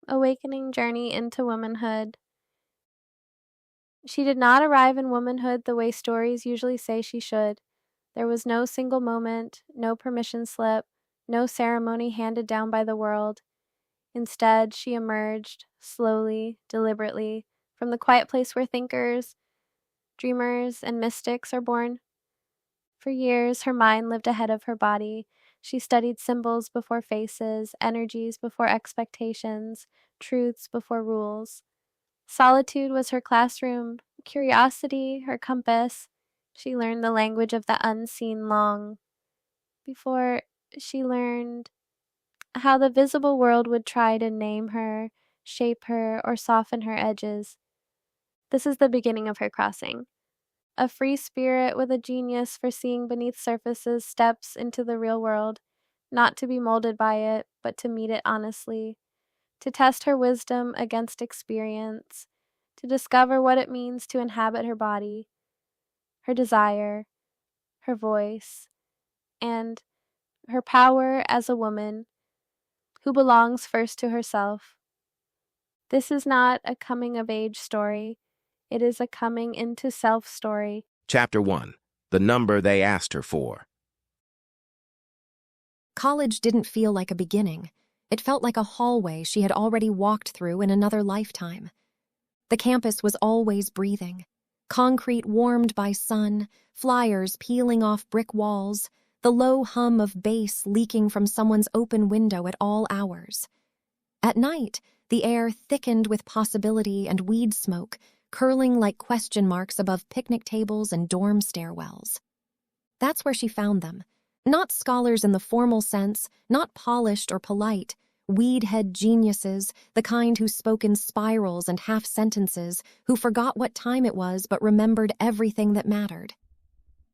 awakening journey into womanhood. She did not arrive in womanhood the way stories usually say she should. There was no single moment, no permission slip, no ceremony handed down by the world. Instead, she emerged, slowly, deliberately, from the quiet place where thinkers, dreamers, and mystics are born. For years, her mind lived ahead of her body. She studied symbols before faces, energies before expectations, truths before rules. Solitude was her classroom, curiosity her compass. She learned the language of the unseen long before she learned how the visible world would try to name her, shape her, or soften her edges. This is the beginning of her crossing. A free spirit with a genius for seeing beneath surfaces steps into the real world, not to be molded by it, but to meet it honestly, to test her wisdom against experience, to discover what it means to inhabit her body, her desire, her voice, and her power as a woman who belongs first to herself. This is not a coming-of-age story. It is a coming into self story. Chapter 1. The Number They Asked Her For. College didn't feel like a beginning. It felt like a hallway she had already walked through in another lifetime. The campus was always breathing. Concrete warmed by sun, flyers peeling off brick walls, the low hum of bass leaking from someone's open window at all hours. At night, the air thickened with possibility and weed smoke, curling like question marks above picnic tables and dorm stairwells. That's where she found them. Not scholars in the formal sense, not polished or polite, weed-head geniuses, the kind who spoke in spirals and half-sentences, who forgot what time it was but remembered everything that mattered.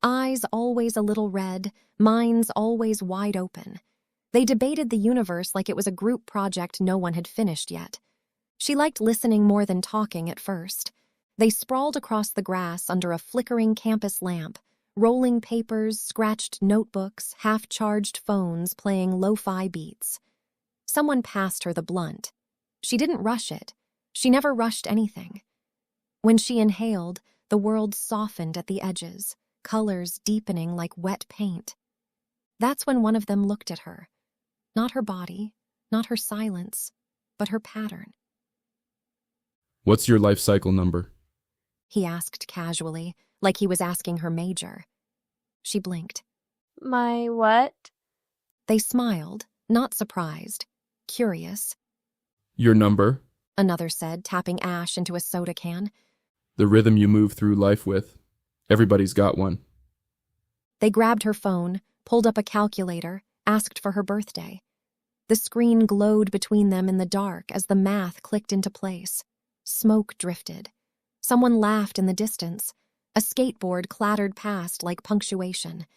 Eyes always a little red, minds always wide open. They debated the universe like it was a group project no one had finished yet. She liked listening more than talking at first. They sprawled across the grass under a flickering campus lamp, rolling papers, scratched notebooks, half-charged phones playing lo-fi beats. Someone passed her the blunt. She didn't rush it. She never rushed anything. When she inhaled, the world softened at the edges, colors deepening like wet paint. That's when one of them looked at her. Not her body, not her silence, but her pattern. "What's your life cycle number?" He asked casually, like he was asking her major. She blinked. My what? They smiled, not surprised, curious. "Your number, Another said, tapping ash into a soda can. the rhythm you move through life with. Everybody's got one." They grabbed her phone, pulled up a calculator, asked for her birthday. The screen glowed between them in the dark as the math clicked into place. Smoke drifted. Someone laughed in the distance. A skateboard clattered past like punctuation.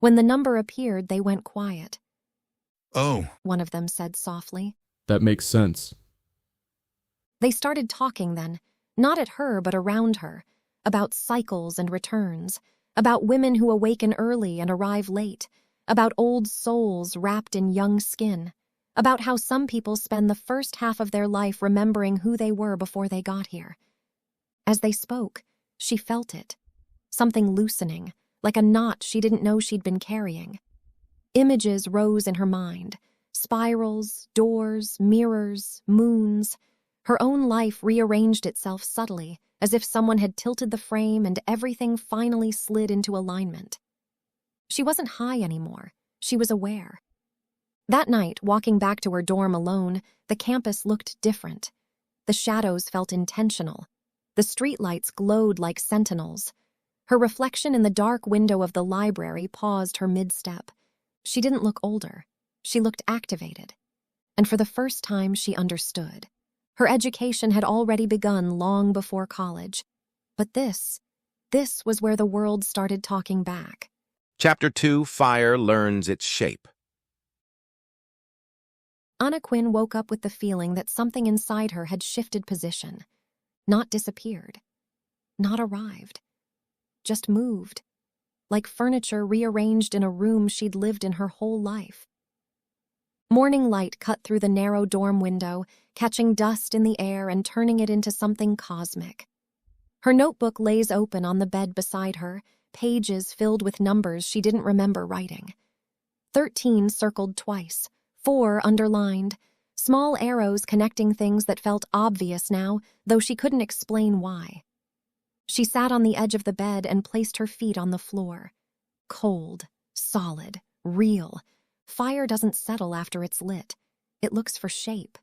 When the number appeared, they went quiet. "Oh," one of them said softly. "That makes sense." They started talking then, not at her but around her, about cycles and returns, about women who awaken early and arrive late, about old souls wrapped in young skin, about how some people spend the first half of their life remembering who they were before they got here. As they spoke, she felt it, something loosening, like a knot she didn't know she'd been carrying. Images rose in her mind, spirals, doors, mirrors, moons. Her own life rearranged itself subtly, as if someone had tilted the frame and everything finally slid into alignment. She wasn't high anymore. She was aware. That night, walking back to her dorm alone, the campus looked different. The shadows felt intentional. The streetlights glowed like sentinels. Her reflection in the dark window of the library paused her mid-step. She didn't look older. She looked activated. And for the first time, she understood. Her education had already begun long before college. But this was where the world started talking back. Chapter 2. Fire Learns Its Shape. Ana Quin woke up with the feeling that something inside her had shifted position. Not disappeared. Not arrived. Just moved. Like furniture rearranged in a room she'd lived in her whole life. Morning light cut through the narrow dorm window, catching dust in the air and turning it into something cosmic. Her notebook lays open on the bed beside her, pages filled with numbers she didn't remember writing. 13 circled twice, 4 underlined, small arrows connecting things that felt obvious now, though she couldn't explain why. She sat on the edge of the bed and placed her feet on the floor. Cold, solid, real. Fire doesn't settle after it's lit. It looks for shape.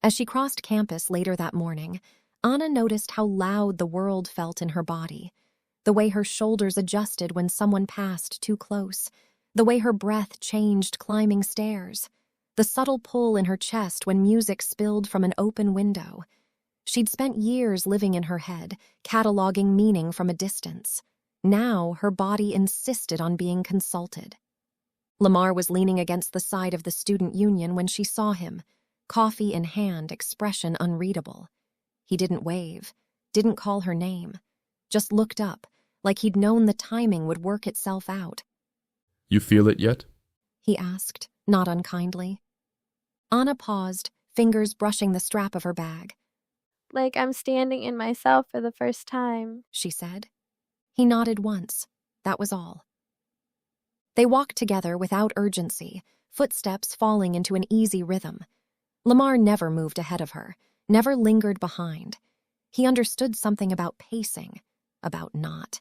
As she crossed campus later that morning, Ana noticed how loud the world felt in her body, the way her shoulders adjusted when someone passed too close, the way her breath changed climbing stairs, the subtle pull in her chest when music spilled from an open window. She'd spent years living in her head, cataloging meaning from a distance. Now her body insisted on being consulted. Lamar was leaning against the side of the student union when she saw him, coffee in hand, expression unreadable. He didn't wave, didn't call her name, just looked up, like he'd known the timing would work itself out. You feel it yet? He asked, not unkindly. Ana paused, fingers brushing the strap of her bag. Like I'm standing in myself for the first time, She said. He nodded once. That was all. They walked together without urgency, footsteps falling into an easy rhythm. Lamar never moved ahead of her, never lingered behind. He understood something about pacing, about not.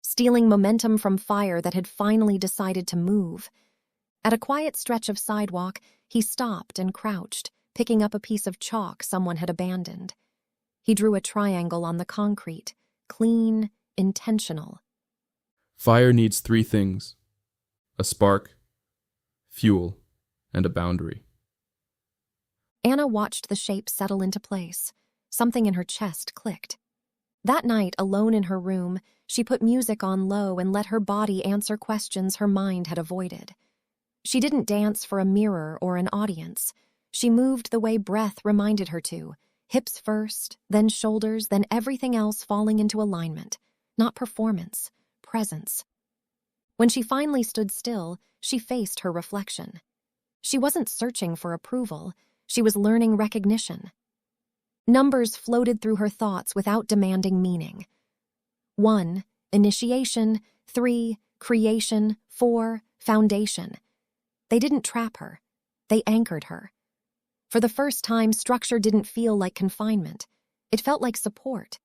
Stealing momentum from fire that had finally decided to move. At a quiet stretch of sidewalk, he stopped and crouched, picking up a piece of chalk someone had abandoned. He drew a triangle on the concrete, clean, intentional. Fire needs 3 things: a spark, fuel, and a boundary. Ana watched the shape settle into place. Something in her chest clicked. That night, alone in her room, she put music on low and let her body answer questions her mind had avoided. She didn't dance for a mirror or an audience. She moved the way breath reminded her to, hips first, then shoulders, then everything else falling into alignment. Not performance, presence. When she finally stood still, she faced her reflection. She wasn't searching for approval. She was learning recognition. Numbers floated through her thoughts without demanding meaning. 1, initiation. 3, creation. 4, foundation. They didn't trap her. They anchored her. For the first time, structure didn't feel like confinement. It felt like support.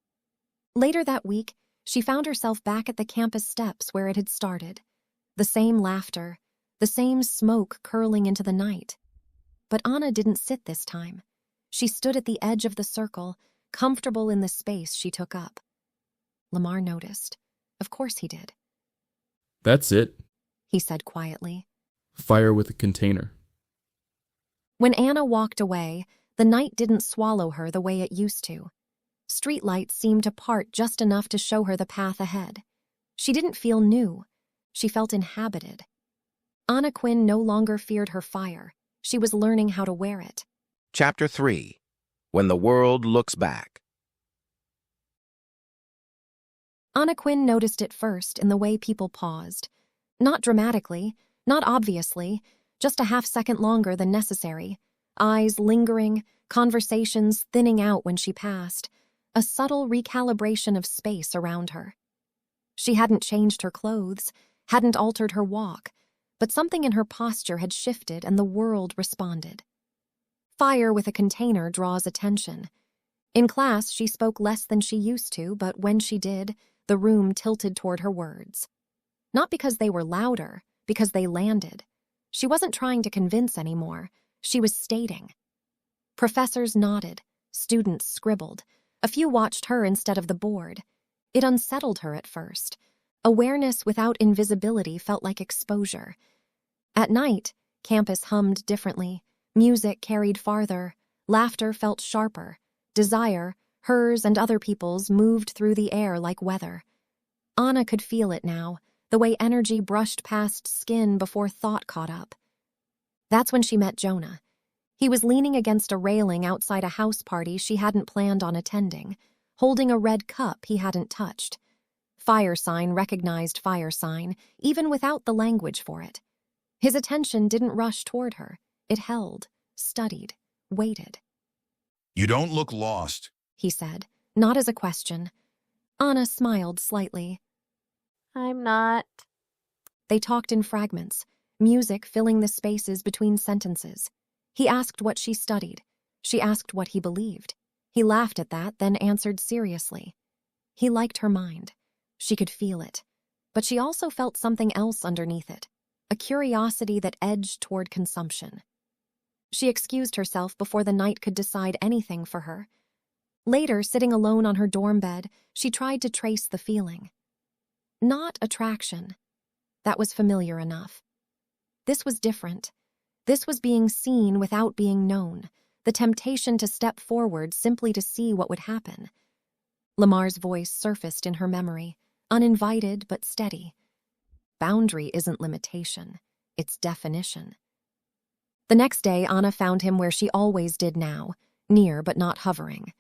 Later that week, she found herself back at the campus steps where it had started. The same laughter, the same smoke curling into the night. But Ana didn't sit this time. She stood at the edge of the circle, comfortable in the space she took up. Lamar noticed. Of course he did. That's it. He said quietly. Fire with a container. When Ana walked away, the night didn't swallow her the way it used to. Streetlights seemed to part just enough to show her the path ahead. She didn't feel new. She felt inhabited. Ana Quin no longer feared her fire. She was learning how to wear it. Chapter 3. When the World Looks Back. Ana Quin noticed it first in the way people paused. Not dramatically, not obviously, just a half-second longer than necessary. Eyes lingering, conversations thinning out when she passed. A subtle recalibration of space around her. She hadn't changed her clothes, hadn't altered her walk, but something in her posture had shifted and the world responded. Fire with a container draws attention. In class, she spoke less than she used to, but when she did, the room tilted toward her words. Not because they were louder, because they landed. She wasn't trying to convince anymore. She was stating. Professors nodded. Students scribbled. A few watched her instead of the board. It unsettled her at first. Awareness without invisibility felt like exposure. At night, campus hummed differently. Music carried farther. Laughter felt sharper. Desire, hers and other people's, moved through the air like weather. Ana could feel it now, the way energy brushed past skin before thought caught up. That's when she met Jonah. He was leaning against a railing outside a house party she hadn't planned on attending, holding a red cup he hadn't touched. Fire sign recognized fire sign, even without the language for it. His attention didn't rush toward her. It held, studied, waited. You don't look lost. He said, not as a question. Ana smiled slightly. I'm not. They talked in fragments, music filling the spaces between sentences. He asked what she studied. She asked what he believed. He laughed at that, then answered seriously. He liked her mind. She could feel it. But she also felt something else underneath it, a curiosity that edged toward consumption. She excused herself before the night could decide anything for her. Later, sitting alone on her dorm bed, she tried to trace the feeling. Not attraction. That was familiar enough. This was different. This was being seen without being known, the temptation to step forward simply to see what would happen. Lamar's voice surfaced in her memory, uninvited but steady. Boundary isn't limitation, it's definition. The next day, Ana found him where she always did now, near but not hovering.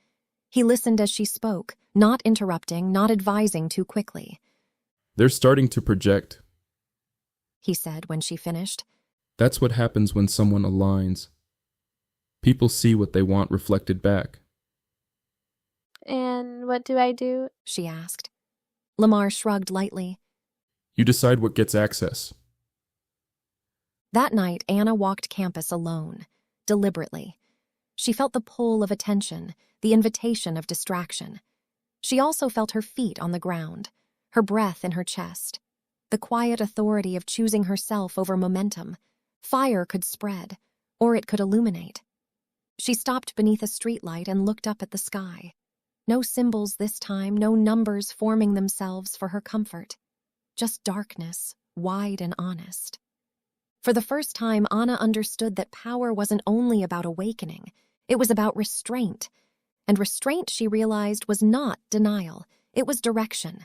He listened as she spoke, not interrupting, not advising too quickly. They're starting to project, he said when she finished. That's what happens when someone aligns. People see what they want reflected back. And what do I do? She asked. Lamar shrugged lightly. You decide what gets access. That night, Ana walked campus alone, deliberately. She felt the pull of attention, the invitation of distraction. She also felt her feet on the ground, her breath in her chest, the quiet authority of choosing herself over momentum. Fire could spread, or it could illuminate. She stopped beneath a streetlight and looked up at the sky. No symbols this time, no numbers forming themselves for her comfort. Just darkness, wide and honest. For the first time, Ana understood that power wasn't only about awakening, it was about restraint. And restraint, she realized, was not denial, it was direction.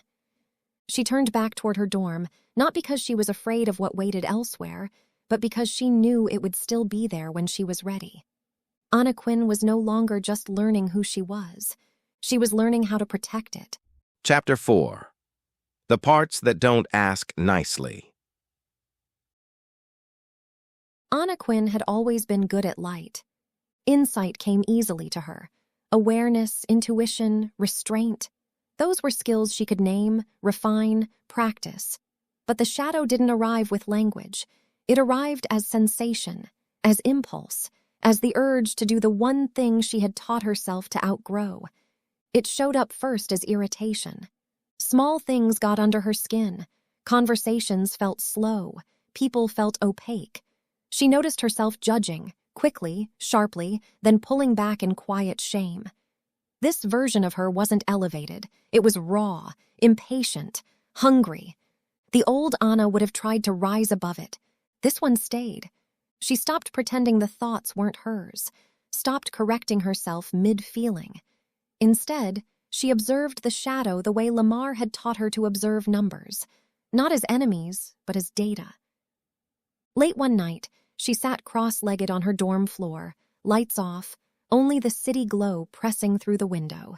She turned back toward her dorm, not because she was afraid of what waited elsewhere, but because she knew it would still be there when she was ready. Ana Quin was no longer just learning who she was. She was learning how to protect it. Chapter 4. The Parts That Don't Ask Nicely. Ana Quin had always been good at light. Insight came easily to her. Awareness, intuition, restraint. Those were skills she could name, refine, practice. But the shadow didn't arrive with language. It arrived as sensation, as impulse, as the urge to do the one thing she had taught herself to outgrow. It showed up first as irritation. Small things got under her skin. Conversations felt slow. People felt opaque. She noticed herself judging, quickly, sharply, then pulling back in quiet shame. This version of her wasn't elevated. It was raw, impatient, hungry. The old Ana would have tried to rise above it. This one stayed. She stopped pretending the thoughts weren't hers, stopped correcting herself mid-feeling. Instead, she observed the shadow the way Lamar had taught her to observe numbers, not as enemies, but as data. Late one night, she sat cross-legged on her dorm floor, lights off, only the city glow pressing through the window.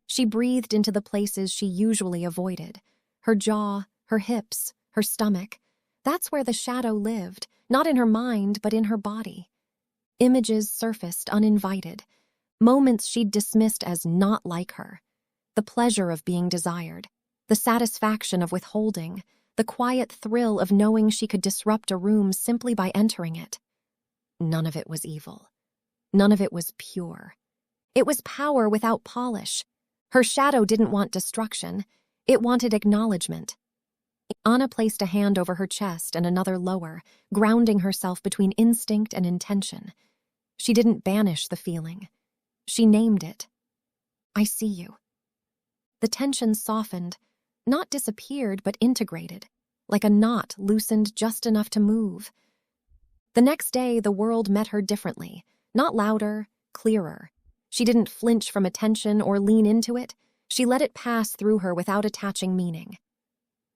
She breathed into the places she usually avoided, her jaw, her hips, her stomach. That's where the shadow lived, not in her mind, but in her body. Images surfaced uninvited, moments she'd dismissed as not like her. The pleasure of being desired, the satisfaction of withholding, the quiet thrill of knowing she could disrupt a room simply by entering it. None of it was evil. None of it was pure. It was power without polish. Her shadow didn't want destruction. It wanted acknowledgement. Ana placed a hand over her chest and another lower, grounding herself between instinct and intention. She didn't banish the feeling. She named it. I see you. The tension softened, not disappeared but integrated, like a knot loosened just enough to move. The next day, the world met her differently, not louder, clearer. She didn't flinch from attention or lean into it. She let it pass through her without attaching meaning.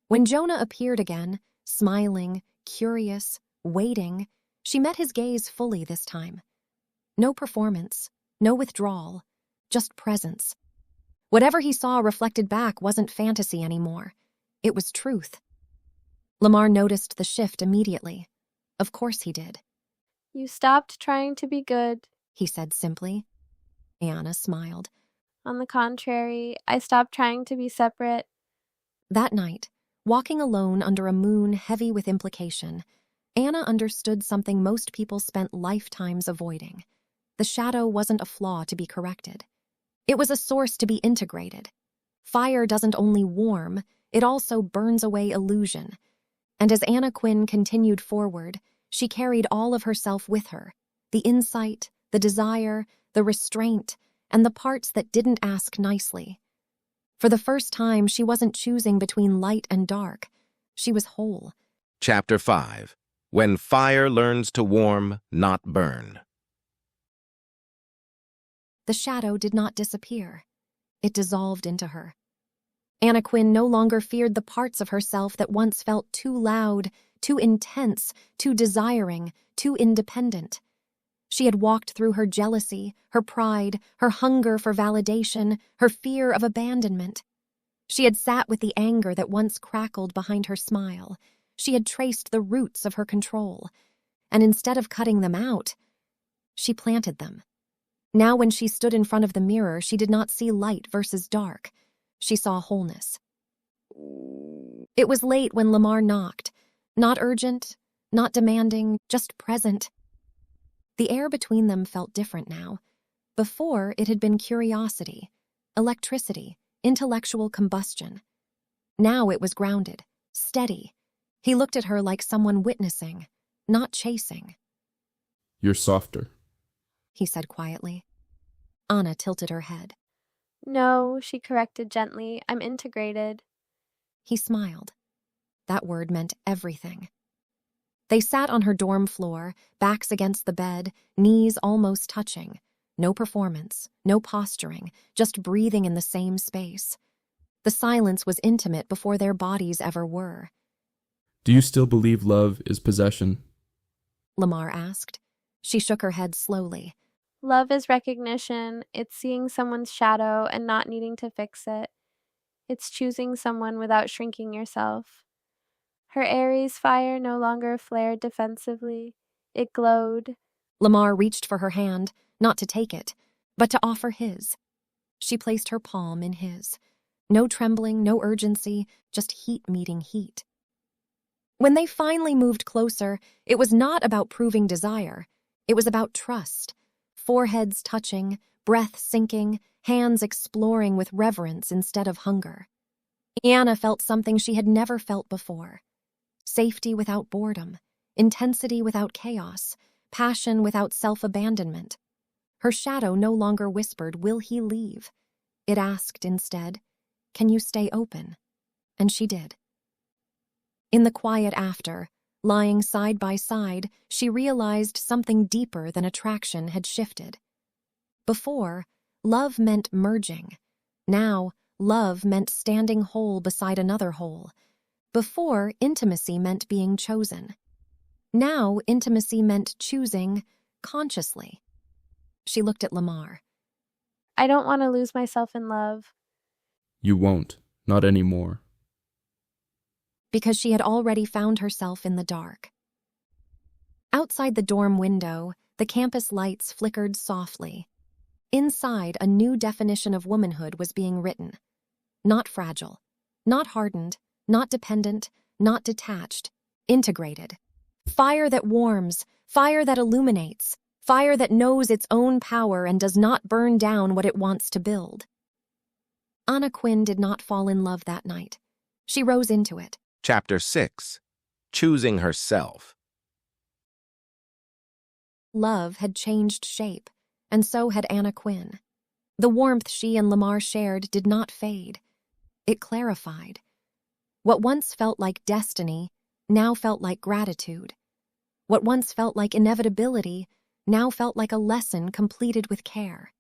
When Jonah appeared again, smiling, curious, waiting, she met his gaze fully this time. No performance, no withdrawal, just presence. Whatever he saw reflected back wasn't fantasy anymore. It was truth. Lamar noticed the shift immediately. Of course he did. You stopped trying to be good. He said simply. Ana smiled. On the contrary, I stopped trying to be separate. That night, walking alone under a moon heavy with implication, Ana understood something most people spent lifetimes avoiding. The shadow wasn't a flaw to be corrected. It was a source to be integrated. Fire doesn't only warm, it also burns away illusion. And as Ana Quin continued forward, she carried all of herself with her, the insight, the desire, the restraint, and the parts that didn't ask nicely. For the first time, she wasn't choosing between light and dark. She was whole. Chapter 5. When fire learns to warm, not burn. The shadow did not disappear. It dissolved into her. Ana Quin no longer feared the parts of herself that once felt too loud, too intense, too desiring, too independent. She had walked through her jealousy, her pride, her hunger for validation, her fear of abandonment. She had sat with the anger that once crackled behind her smile. She had traced the roots of her control. And instead of cutting them out, she planted them. Now when she stood in front of the mirror, she did not see light versus dark. She saw wholeness. It was late when Lamar knocked. Not urgent, not demanding, just present. The air between them felt different now. Before, it had been curiosity, electricity, intellectual combustion. Now it was grounded, steady. He looked at her like someone witnessing, not chasing. You're softer. He said quietly. Ana tilted her head. No, she corrected gently. I'm integrated. He smiled. That word meant everything. They sat on her dorm floor, backs against the bed, knees almost touching. No performance, no posturing, just breathing in the same space. The silence was intimate before their bodies ever were. Do you still believe love is possession? Lamar asked. She shook her head slowly. Love is recognition. It's seeing someone's shadow and not needing to fix it. It's choosing someone without shrinking yourself. Her Aries fire no longer flared defensively. It glowed. Lamar reached for her hand, not to take it, but to offer his. She placed her palm in his. No trembling, no urgency, just heat meeting heat. When they finally moved closer, it was not about proving desire. It was about trust. Foreheads touching, breath sinking, hands exploring with reverence instead of hunger. Ana felt something she had never felt before. Safety without boredom, intensity without chaos, passion without self-abandonment. Her shadow no longer whispered, "Will he leave?" It asked instead, "Can you stay open?" And she did. In the quiet after, lying side by side, she realized something deeper than attraction had shifted. Before, love meant merging. Now, love meant standing whole beside another whole. Before, intimacy meant being chosen. Now, intimacy meant choosing consciously. She looked at Lamar. I don't want to lose myself in love. You won't. Not anymore. Because she had already found herself in the dark. Outside the dorm window, the campus lights flickered softly. Inside, a new definition of womanhood was being written. Not fragile, not hardened, not dependent, not detached, integrated. Fire that warms, fire that illuminates, fire that knows its own power and does not burn down what it wants to build. Ana Quin did not fall in love that night. She rose into it. Chapter 6. Choosing herself. Love had changed shape, and so had Ana Quin. The warmth she and Lamar shared did not fade. It clarified. What once felt like destiny now felt like gratitude. What once felt like inevitability now felt like a lesson completed with care.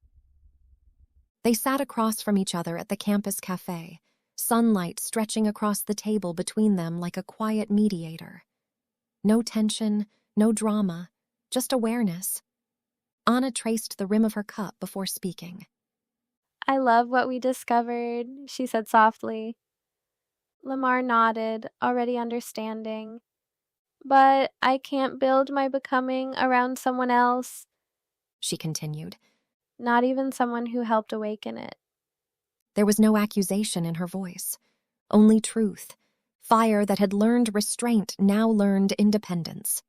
They sat across from each other at the campus cafe, sunlight stretching across the table between them like a quiet mediator. No tension, no drama, just awareness. Ana traced the rim of her cup before speaking. I love what we discovered, she said softly. Lamar nodded, already understanding. But I can't build my becoming around someone else, she continued. not even someone who helped awaken it. There was no accusation in her voice, only truth. Fire that had learned restraint now learned independence.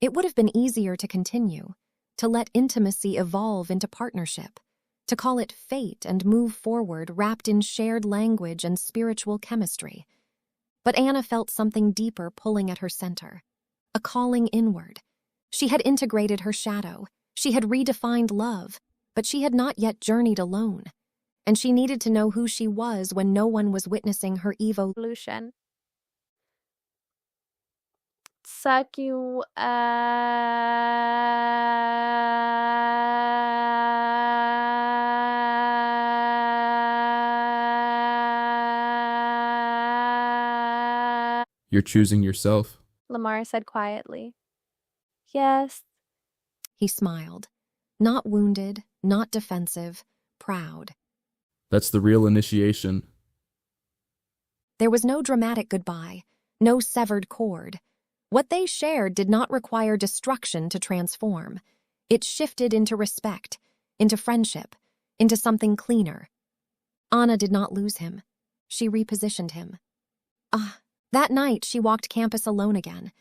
It would have been easier to continue, to let intimacy evolve into partnership, to call it fate and move forward wrapped in shared language and spiritual chemistry. But Ana felt something deeper pulling at her center, a calling inward. She had integrated her shadow, she had redefined love, but she had not yet journeyed alone. And she needed to know who she was when no one was witnessing her Evolution. Suck you You're choosing yourself. Lamar said quietly. Yes. He smiled, not wounded, not defensive, proud. That's the real initiation. There was no dramatic goodbye, no severed cord. What they shared did not require destruction to transform. It shifted into respect, into friendship, into something cleaner. Ana did not lose him. She repositioned him. That night she walked campus alone again.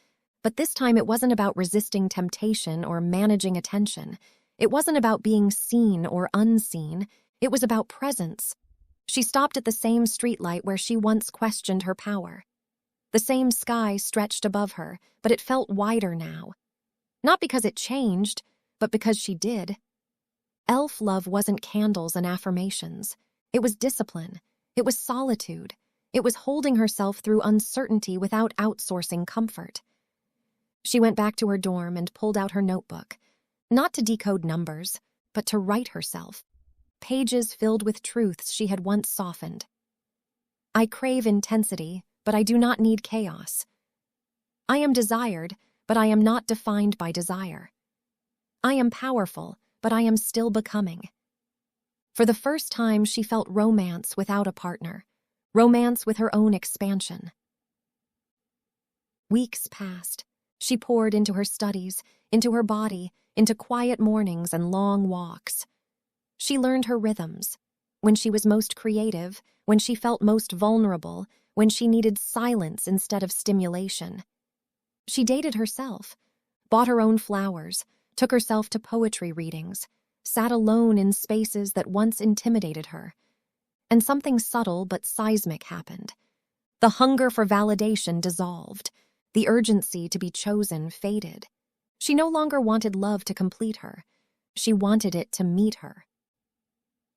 But this time it wasn't about resisting temptation or managing attention. It wasn't about being seen or unseen. It was about presence. She stopped at the same streetlight where she once questioned her power. The same sky stretched above her, but it felt wider now. Not because it changed, but because she did. Elf love wasn't candles and affirmations. It was discipline. It was solitude. It was holding herself through uncertainty without outsourcing comfort. She went back to her dorm and pulled out her notebook, not to decode numbers, but to write herself. Pages filled with truths she had once softened. I crave intensity, but I do not need chaos. I am desired, but I am not defined by desire. I am powerful, but I am still becoming. For the first time, she felt romance without a partner, romance with her own expansion. Weeks passed. She poured into her studies, into her body, into quiet mornings and long walks. She learned her rhythms. When she was most creative, when she felt most vulnerable, when she needed silence instead of stimulation. She dated herself, bought her own flowers, took herself to poetry readings, sat alone in spaces that once intimidated her. And something subtle but seismic happened. The hunger for validation dissolved. The urgency to be chosen faded. She no longer wanted love to complete her. She wanted it to meet her.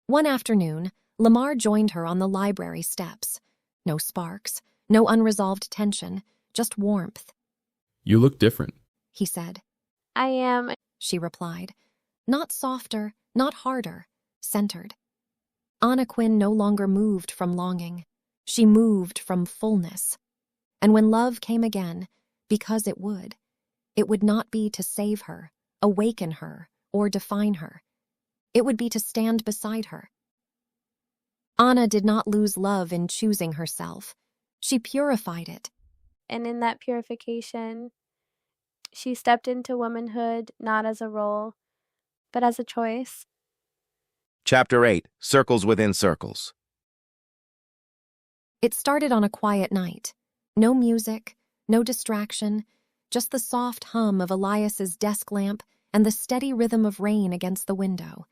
One afternoon, Lamar joined her on the library steps. No sparks, no unresolved tension, just warmth. You look different. He said. I am, She replied. Not softer, not harder, centered. Ana Quin no longer moved from longing. She moved from fullness. And when love came again, because it would not be to save her, awaken her, or define her. It would be to stand beside her. Ana did not lose love in choosing herself. She purified it. and in that purification, she stepped into womanhood not as a role, but as a choice. Chapter 8, Circles Within Circles. It started on a quiet night. No music, no distraction, just the soft hum of Elias's desk lamp and the steady rhythm of rain against the window.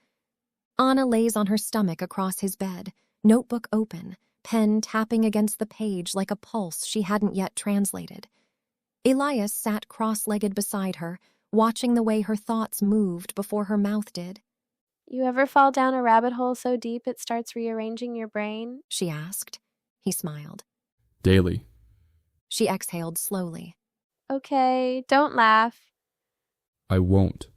Ana lays on her stomach across his bed, notebook open, pen tapping against the page like a pulse she hadn't yet translated. Elias sat cross-legged beside her, watching the way her thoughts moved before her mouth did. You ever fall down a rabbit hole so deep it starts rearranging your brain? She asked. He smiled. Daily. She exhaled slowly. Okay, don't laugh. I won't.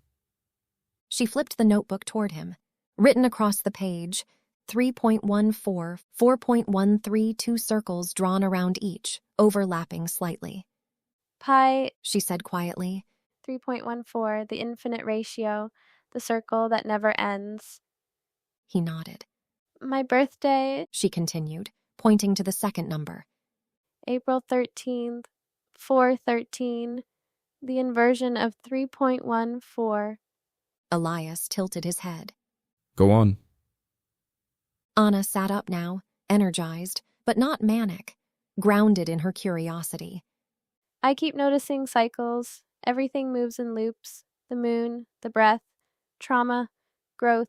She flipped the notebook toward him. Written across the page, 3.14, 4.13, two circles drawn around each, overlapping slightly. Pi She said quietly. 3.14, the infinite ratio, the circle that never ends. He nodded. My birthday, She continued, pointing to the second number. April 13th, 413, the inversion of 3.14. Elias tilted his head. Go on. Ana sat up now, energized, but not manic, grounded in her curiosity. I keep noticing cycles. Everything moves in loops. The moon, the breath, trauma, growth.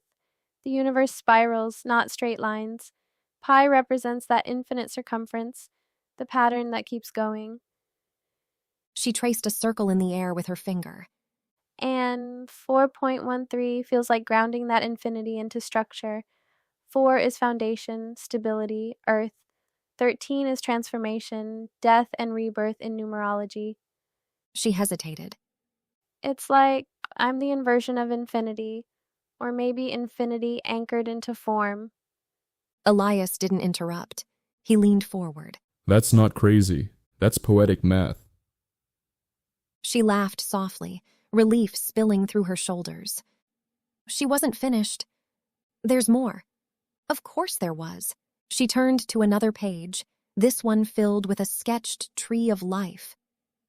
The universe spirals, not straight lines. Pi represents that infinite circumference, the pattern that keeps going. She traced a circle in the air with her finger. And 4.13 feels like grounding that infinity into structure. 4 is foundation, stability, earth. 13 is transformation, death and rebirth in numerology. She hesitated. It's like I'm the inversion of infinity, or maybe infinity anchored into form. Elias didn't interrupt. He leaned forward. That's not crazy. That's poetic math. She laughed softly, relief spilling through her shoulders. She wasn't finished. There's more. Of course there was. She turned to another page, this one filled with a sketched tree of life.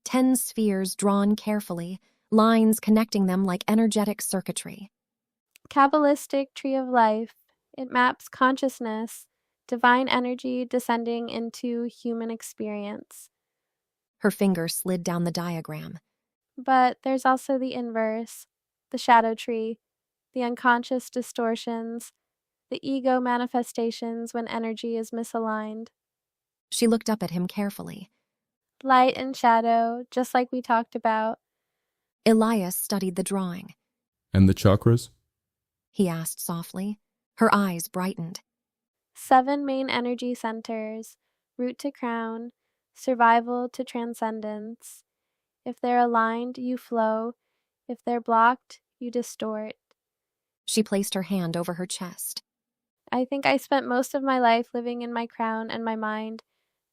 10 spheres drawn carefully, lines connecting them like energetic circuitry. Kabbalistic tree of life. It maps consciousness, divine energy descending into human experience. Her finger slid down the diagram. But there's also the inverse, the shadow tree, the unconscious distortions, the ego manifestations when energy is misaligned. She looked up at him carefully. Light and shadow, just like we talked about. Elias studied the drawing. And the chakras? He asked softly. Her eyes brightened. 7 main energy centers, root to crown, survival to transcendence. If they're aligned, you flow. If they're blocked, you distort. She placed her hand over her chest. I think I spent most of my life living in my crown and my mind,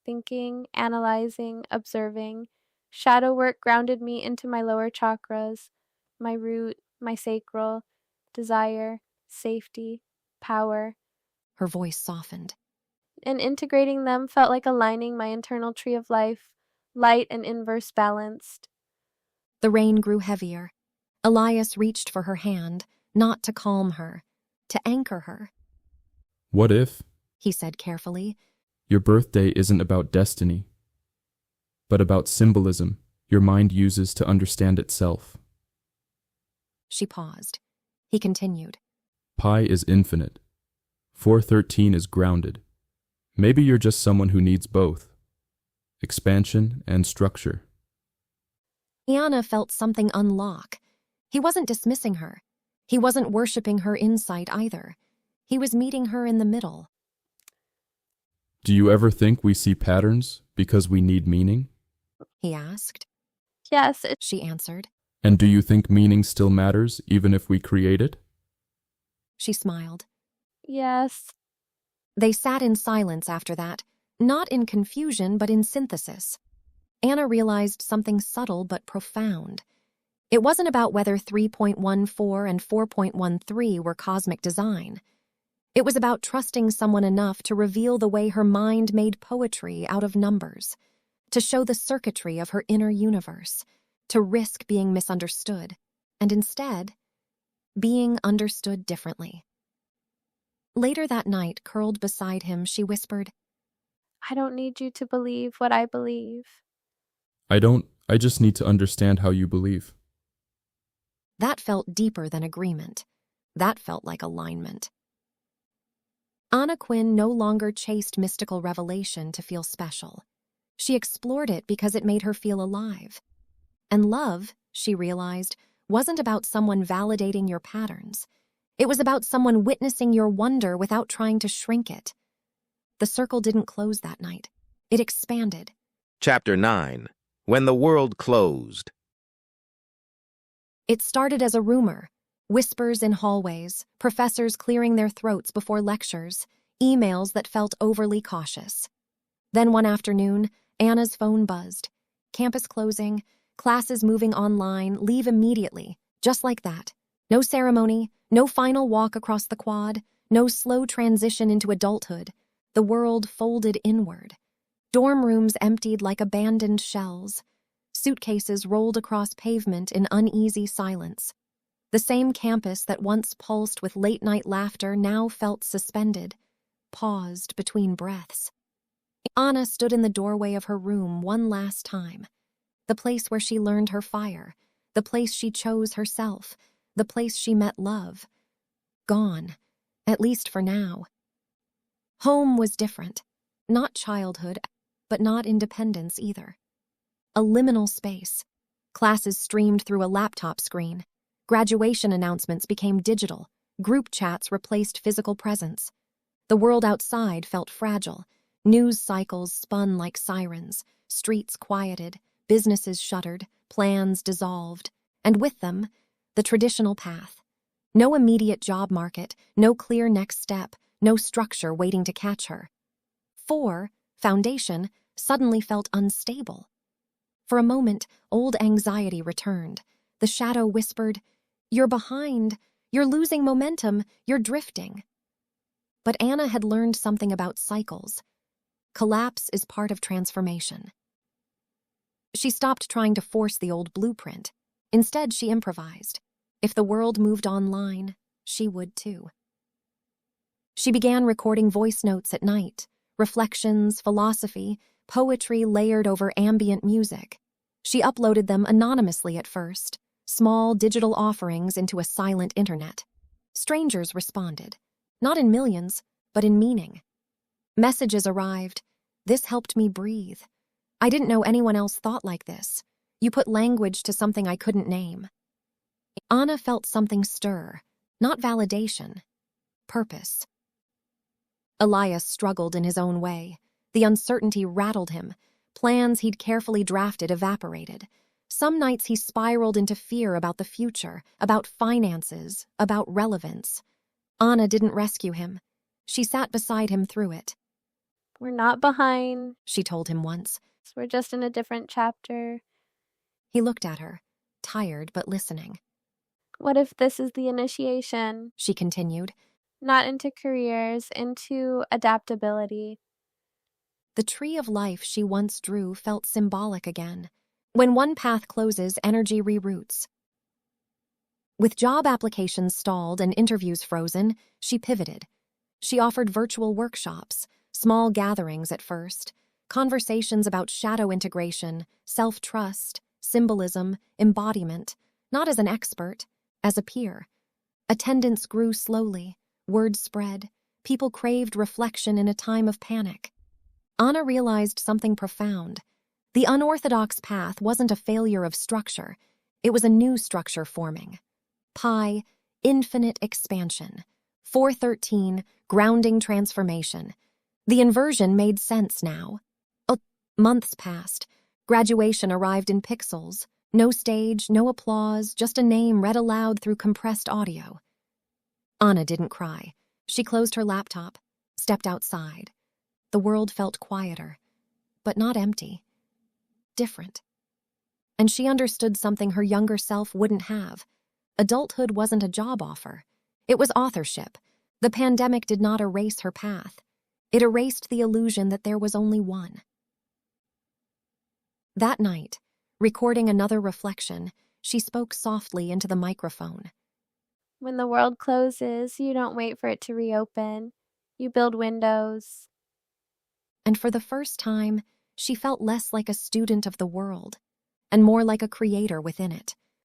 thinking, analyzing, observing. Shadow work grounded me into my lower chakras, my root, my sacral, desire, safety, power. Her voice softened. And integrating them felt like aligning my internal tree of life, light and inverse balanced. The rain grew heavier. Elias reached for her hand, not to calm her, to anchor her. What if, He said carefully, your birthday isn't about destiny, but about symbolism your mind uses to understand itself? She paused. He continued. Pi is infinite. 413 is grounded. Maybe you're just someone who needs both, expansion and structure. Ana felt something unlock. He wasn't dismissing her. He wasn't worshipping her insight either. He was meeting her in the middle. Do you ever think we see patterns because we need meaning? He asked. Yes, She answered. And do you think meaning still matters even if we create it? She smiled. yes. They sat in silence after that, not in confusion but in synthesis. Ana realized something subtle but profound. It wasn't about whether 3.14 and 4.13 were cosmic design. It was about trusting someone enough to reveal the way her mind made poetry out of numbers, to show the circuitry of her inner universe, to risk being misunderstood, and instead, being understood differently. Later that night, curled beside him, she whispered, I don't need you to believe what I believe. I just need to understand how you believe. That felt deeper than agreement. That felt like alignment. Ana Quin no longer chased mystical revelation to feel special. She explored it because it made her feel alive. And love, she realized, wasn't about someone validating your patterns. It was about someone witnessing your wonder without trying to shrink it. The circle didn't close that night. It expanded. Chapter 9. When the World Closed. It started as a rumor. Whispers in hallways, professors clearing their throats before lectures, emails that felt overly cautious. Then one afternoon, Anna's phone buzzed. Campus closing, classes moving online, leave immediately, just like that. No ceremony, no final walk across the quad, no slow transition into adulthood. The world folded inward. Dorm rooms emptied like abandoned shells. Suitcases rolled across pavement in uneasy silence. The same campus that once pulsed with late-night laughter now felt suspended, paused between breaths. Ana stood in the doorway of her room one last time. The place where she learned her fire, the place she chose herself, the place she met love. Gone, at least for now. Home was different. Not childhood, but not independence either. A liminal space. Classes streamed through a laptop screen. Graduation announcements became digital. Group chats replaced physical presence. The world outside felt fragile. News cycles spun like sirens. Streets quieted. Businesses shuttered. Plans dissolved. And with them, the traditional path. No immediate job market. No clear next step. No structure waiting to catch her. Foundation suddenly felt unstable. For a moment, old anxiety returned. The shadow whispered, "You're behind. You're losing momentum. You're drifting." But Ana had learned something about cycles. Collapse is part of transformation. She stopped trying to force the old blueprint. Instead, she improvised. If the world moved online, she would too. She began recording voice notes at night, reflections, philosophy, poetry layered over ambient music. She uploaded them anonymously at first, small digital offerings into a silent internet. Strangers responded, not in millions, but in meaning. Messages arrived. "This helped me breathe. I didn't know anyone else thought like this. You put language to something I couldn't name." Ana felt something stir, not validation, purpose. Elias struggled in his own way. The uncertainty rattled him. Plans he'd carefully drafted evaporated. Some nights he spiraled into fear about the future, about finances, about relevance. Ana didn't rescue him. She sat beside him through it. "We're not behind," She told him once. "We're just in a different chapter." He looked at her, tired but listening. "What if this is the initiation?" She continued. "Not into careers, into adaptability." The tree of life she once drew felt symbolic again. When one path closes, energy reroutes. With job applications stalled and interviews frozen, she pivoted. She offered virtual workshops, small gatherings at first, conversations about shadow integration, self-trust, symbolism, embodiment, not as an expert, as a peer. Attendance grew slowly, word spread, people craved reflection in a time of panic. Ana realized something profound. The unorthodox path wasn't a failure of structure, it was a new structure forming. Pi, infinite expansion. 413, grounding transformation. The inversion made sense now. Months passed. Graduation arrived in pixels. No stage, no applause, just a name read aloud through compressed audio. Ana didn't cry. She closed her laptop, stepped outside. The world felt quieter, but not empty. Different. And she understood something her younger self wouldn't have. Adulthood wasn't a job offer. It was authorship. The pandemic did not erase her path. It erased the illusion that there was only one. That night, recording another reflection, she spoke softly into the microphone. "When the world closes, you don't wait for it to reopen. You build windows." And for the first time, she felt less like a student of the world, and more like a creator within it.